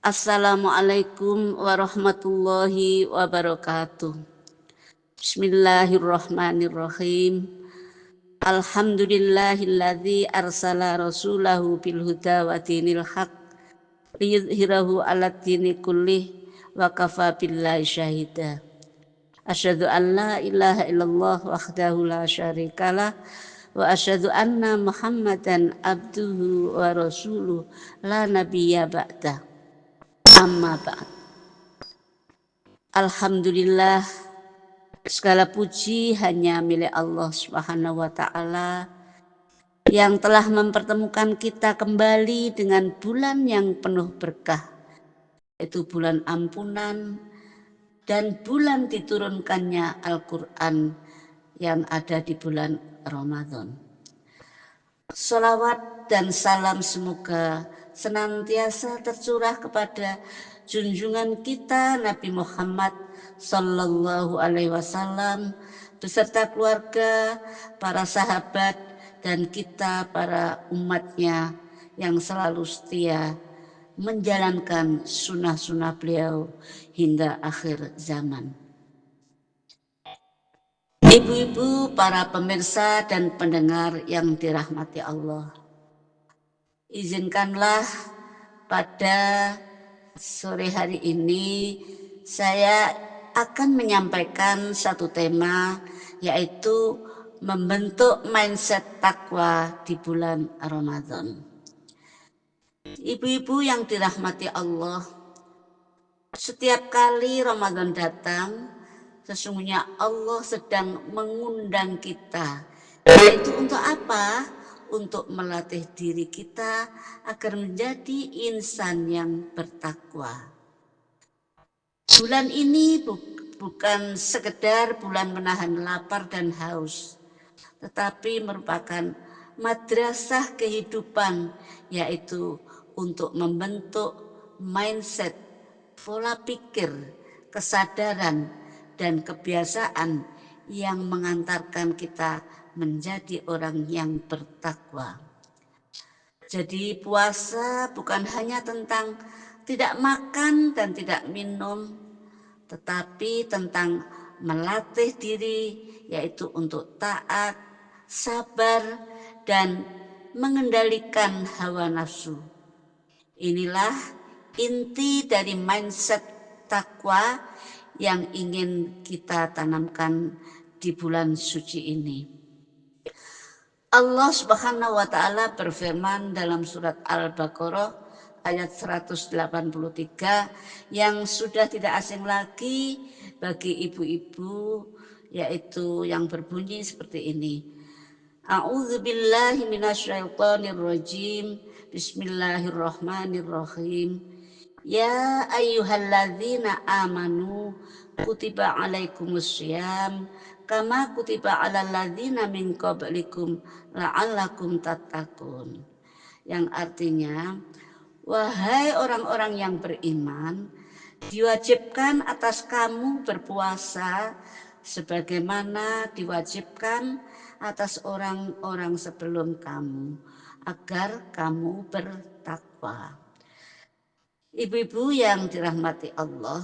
Assalamualaikum warahmatullahi wabarakatuh. Bismillahirrahmanirrahim. Alhamdulillahilladzi arsala rasulahu bil huda wa dinil haq liyudhhirahu 'alad dini kullih wa kafa billahi syahida. Asyhadu an la ilaha illallah wahdahu la syarikalah wa asyhadu anna Muhammadan abduhu wa rasuluh la nabiyya ba'dah. Amma ba'd. Alhamdulillah, segala puji hanya milik Allah Subhanahu wa ta'ala yang telah mempertemukan kita kembali dengan bulan yang penuh berkah, yaitu bulan ampunan dan bulan diturunkannya Al-Quran yang ada di bulan Ramadan. Sholawat dan salam semoga senantiasa tercurah kepada junjungan kita Nabi Muhammad Sallallahu Alaihi Wasallam beserta keluarga, para sahabat, dan kita para umatnya yang selalu setia menjalankan sunnah-sunnah beliau hingga akhir zaman. Ibu-ibu, para pemirsa dan pendengar yang dirahmati Allah, izinkanlah pada sore hari ini saya akan menyampaikan satu tema, yaitu membentuk mindset takwa di bulan Ramadan. Ibu-ibu yang dirahmati Allah, setiap kali Ramadan datang, sesungguhnya Allah sedang mengundang kita, yaitu untuk apa? Untuk melatih diri kita agar menjadi insan yang bertakwa. Bulan ini bukan sekedar bulan menahan lapar dan haus, tetapi merupakan madrasah kehidupan, yaitu untuk membentuk mindset, pola pikir, kesadaran, dan kebiasaan yang mengantarkan kita menjadi orang yang bertakwa. Jadi puasa bukan hanya tentang tidak makan dan tidak minum, tetapi tentang melatih diri, yaitu untuk taat, sabar, dan mengendalikan hawa nafsu. Inilah inti dari mindset takwa yang ingin kita tanamkan di bulan suci ini. Allah Subhanahu wa ta'ala berfirman dalam surat Al-Baqarah ayat 183 yang sudah tidak asing lagi bagi ibu-ibu, yaitu yang berbunyi seperti ini. A'udzubillahi minasyaitonirrajim. Bismillahirrahmanirrahim. Ya ayyuhalladzina amanu kutiba alaikumussyam kama kutiba alal ladzina min qablikum la'allakum tattaqun. Yang artinya, wahai orang-orang yang beriman, diwajibkan atas kamu berpuasa sebagaimana diwajibkan atas orang-orang sebelum kamu, agar kamu bertakwa. Ibu-ibu yang dirahmati Allah,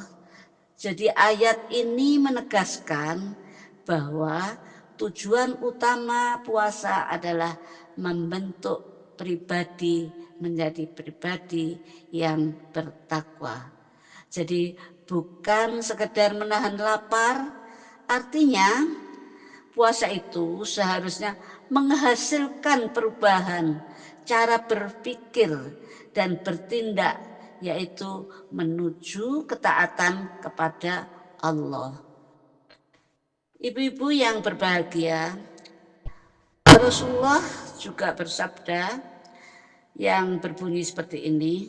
jadi ayat ini menegaskan bahwa tujuan utama puasa adalah membentuk pribadi menjadi pribadi yang bertakwa. Jadi bukan sekedar menahan lapar, artinya puasa itu seharusnya menghasilkan perubahan cara berpikir dan bertindak, yaitu menuju ketaatan kepada Allah. Ibu-ibu yang berbahagia, Rasulullah juga bersabda yang berbunyi seperti ini,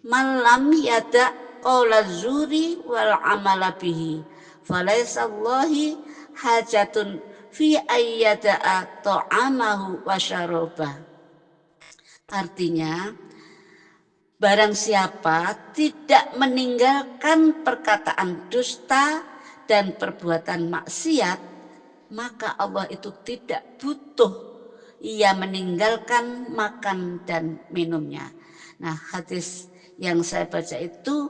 malam yada qaula zuri wal amala bihi falaisallahi hajatun fi ayyada'a ta'amahu wa syarabah. Artinya, barang siapa tidak meninggalkan perkataan dusta dan perbuatan maksiat, maka Allah itu tidak butuh ia meninggalkan makan dan minumnya. Nah, hadis Yang saya baca itu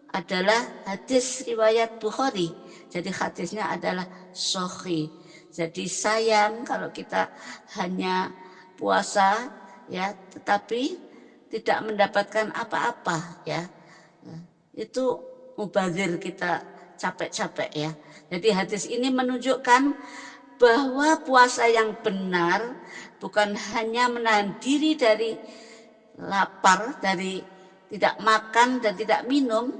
adalah hadis riwayat Bukhari. Jadi hadisnya adalah sahih. Jadi sayang kalau kita hanya puasa ya, tetapi tidak mendapatkan apa-apa ya. Itu mubazir, kita capek-capek ya. Jadi hadis ini menunjukkan bahwa puasa yang benar bukan hanya menahan diri dari lapar, dari tidak makan dan tidak minum,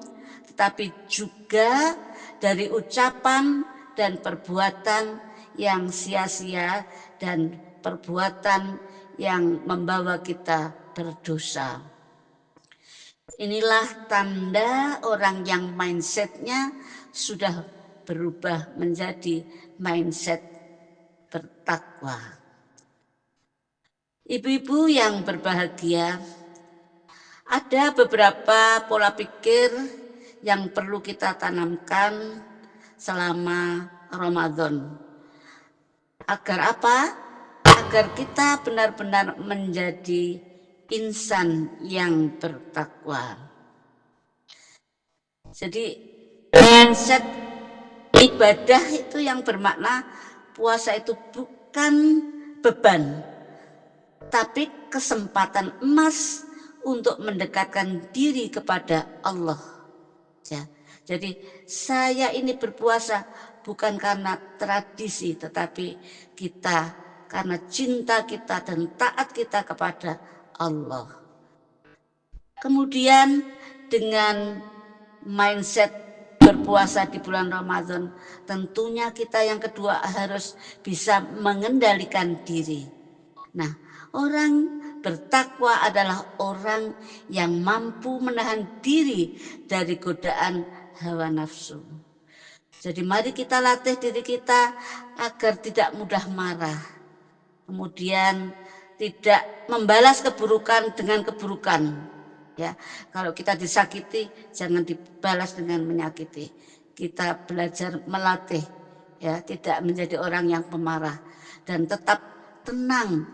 tetapi juga dari ucapan dan perbuatan yang sia-sia dan perbuatan yang membawa kita berdosa. Inilah tanda orang yang mindsetnya sudah berubah menjadi mindset bertakwa. Ibu-ibu yang berbahagia, ada beberapa pola pikir yang perlu kita tanamkan selama Ramadan. Agar apa? Agar kita benar-benar menjadi insan yang bertakwa. Jadi mindset ibadah itu yang bermakna puasa itu bukan beban, tapi kesempatan emas untuk mendekatkan diri kepada Allah. Ya. Jadi saya ini berpuasa bukan karena tradisi, tetapi kita karena cinta kita dan taat kita kepada Allah. Kemudian dengan mindset berpuasa di bulan Ramadan, tentunya kita yang kedua harus bisa mengendalikan diri. Nah, orang bertakwa adalah orang yang mampu menahan diri dari godaan hawa nafsu. Jadi mari kita latih diri kita agar tidak mudah marah. Kemudian tidak membalas keburukan dengan keburukan. Ya, kalau kita disakiti jangan dibalas dengan menyakiti. Kita belajar melatih ya, tidak menjadi orang yang pemarah dan tetap tenang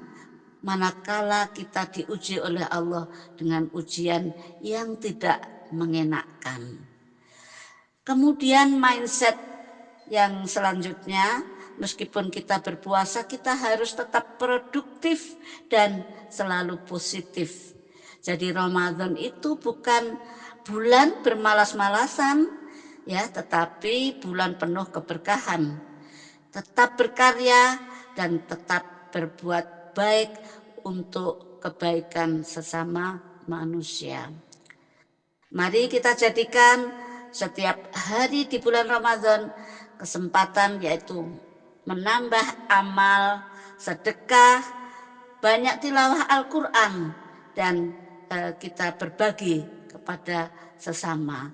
manakala kita diuji oleh Allah dengan ujian yang tidak mengenakkan. Kemudian mindset yang selanjutnya, meskipun kita berpuasa, kita harus tetap produktif dan selalu positif. Jadi Ramadan itu bukan bulan bermalas-malasan ya, tetapi bulan penuh keberkahan. Tetap berkarya dan tetap berbuat baik untuk kebaikan sesama manusia. Mari kita jadikan setiap hari di bulan Ramadan kesempatan, yaitu menambah amal, sedekah, banyak tilawah Al-Quran, dan kita berbagi kepada sesama.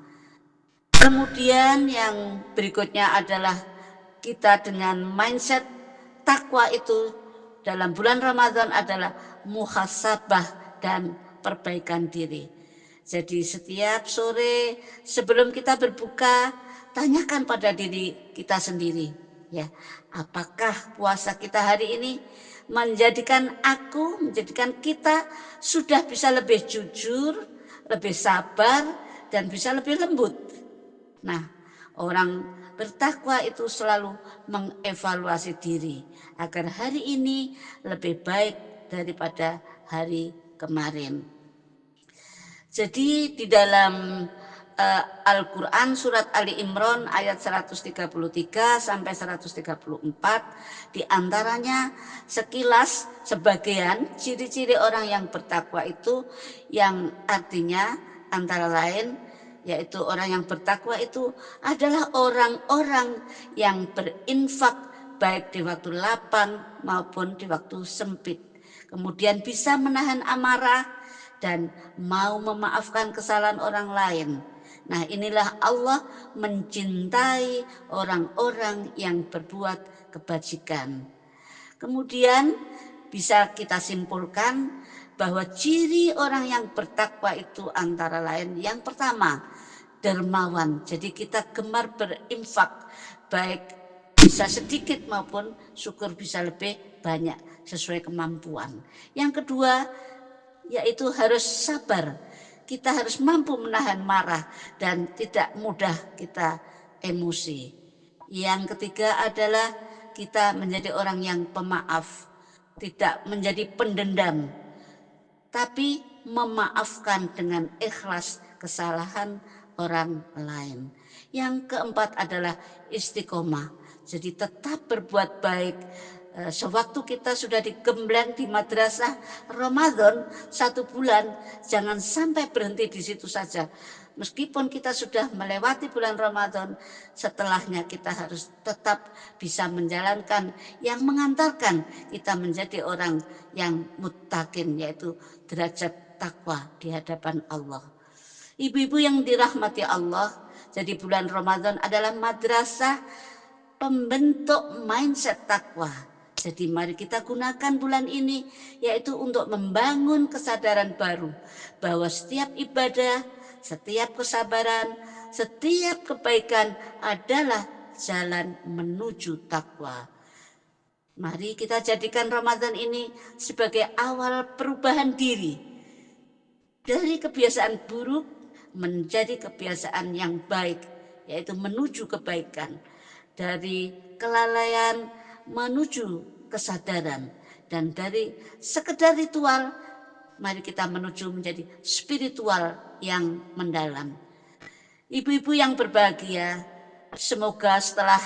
Kemudian yang berikutnya adalah kita dengan mindset takwa itu dalam bulan Ramadan adalah muhasabah dan perbaikan diri. Jadi setiap sore sebelum kita berbuka, tanyakan pada diri kita sendiri, ya, apakah puasa kita hari ini menjadikan kita sudah bisa lebih jujur, lebih sabar, dan bisa lebih lembut. Nah, orang bertakwa itu selalu mengevaluasi diri agar hari ini lebih baik daripada hari kemarin. Jadi di dalam Al-Quran surat Ali Imran ayat 133 sampai 134 diantaranya sekilas sebagian ciri-ciri orang yang bertakwa itu, yang artinya antara lain yaitu orang yang bertakwa itu adalah orang-orang yang berinfak baik di waktu lapang maupun di waktu sempit, kemudian bisa menahan amarah dan mau memaafkan kesalahan orang lain. Nah, inilah Allah mencintai orang-orang yang berbuat kebajikan. Kemudian bisa kita simpulkan bahwa ciri orang yang bertakwa itu antara lain, yang pertama, dermawan. Jadi kita gemar berinfak, baik bisa sedikit maupun syukur bisa lebih banyak sesuai kemampuan. Yang kedua, yaitu harus sabar. kita harus mampu menahan marah dan tidak mudah kita emosi. Yang ketiga adalah kita menjadi orang yang pemaaf, tidak menjadi pendendam, tapi memaafkan dengan ikhlas kesalahan orang lain. Yang keempat adalah istiqomah, jadi tetap berbuat baik. Sewaktu kita sudah digembleng di madrasah Ramadan 1 bulan, jangan sampai berhenti di situ saja. Meskipun kita sudah melewati bulan Ramadan, setelahnya kita harus tetap bisa menjalankan yang mengantarkan kita menjadi orang yang muttaqin, yaitu derajat takwa di hadapan Allah. Ibu-ibu yang dirahmati Allah, jadi bulan Ramadan adalah madrasah pembentuk mindset takwa. Jadi mari kita gunakan bulan ini yaitu untuk membangun kesadaran baru bahwa setiap ibadah, setiap kesabaran, setiap kebaikan adalah jalan menuju takwa. Mari kita jadikan Ramadan ini sebagai awal perubahan diri dari kebiasaan buruk menjadi kebiasaan yang baik, yaitu menuju kebaikan, dari kelalaian menuju kesadaran, dan dari sekedar ritual mari kita menuju menjadi spiritual yang mendalam. Ibu-ibu yang berbahagia, semoga setelah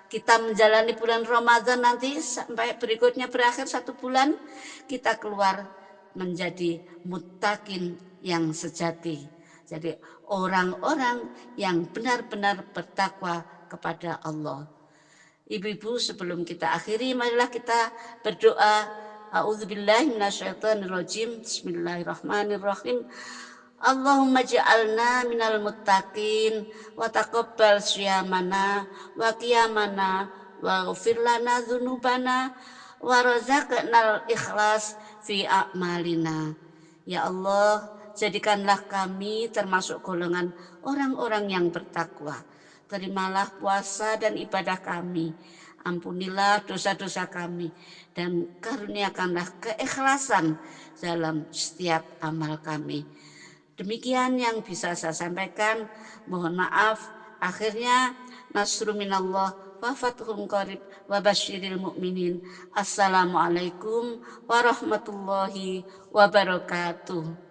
kita menjalani bulan Ramadan nanti sampai berikutnya berakhir 1 bulan, kita keluar menjadi muttaqin yang sejati. Jadi orang-orang yang benar-benar bertakwa kepada Allah. Ibu-ibu, sebelum kita akhiri, marilah kita berdoa. A'udzubillahi minasyaitonirrajim. Bismillahirrahmanirrahim. Allahumma ja'alna minal muttaqin wa taqabbal syiyamana wa qiyamana wa ghfir lana dzunubana wa razaqnal ikhlas fi a'malina. Ya Allah, jadikanlah kami termasuk golongan orang-orang yang bertakwa. Terimalah puasa dan ibadah kami. Ampunilah dosa-dosa kami dan karuniakanlah keikhlasan dalam setiap amal kami. Demikian yang bisa saya sampaikan. Mohon maaf. Akhirnya nasru minallah wa fathun qarib wa basyiril mu'minin. Assalamualaikum warahmatullahi wabarakatuh.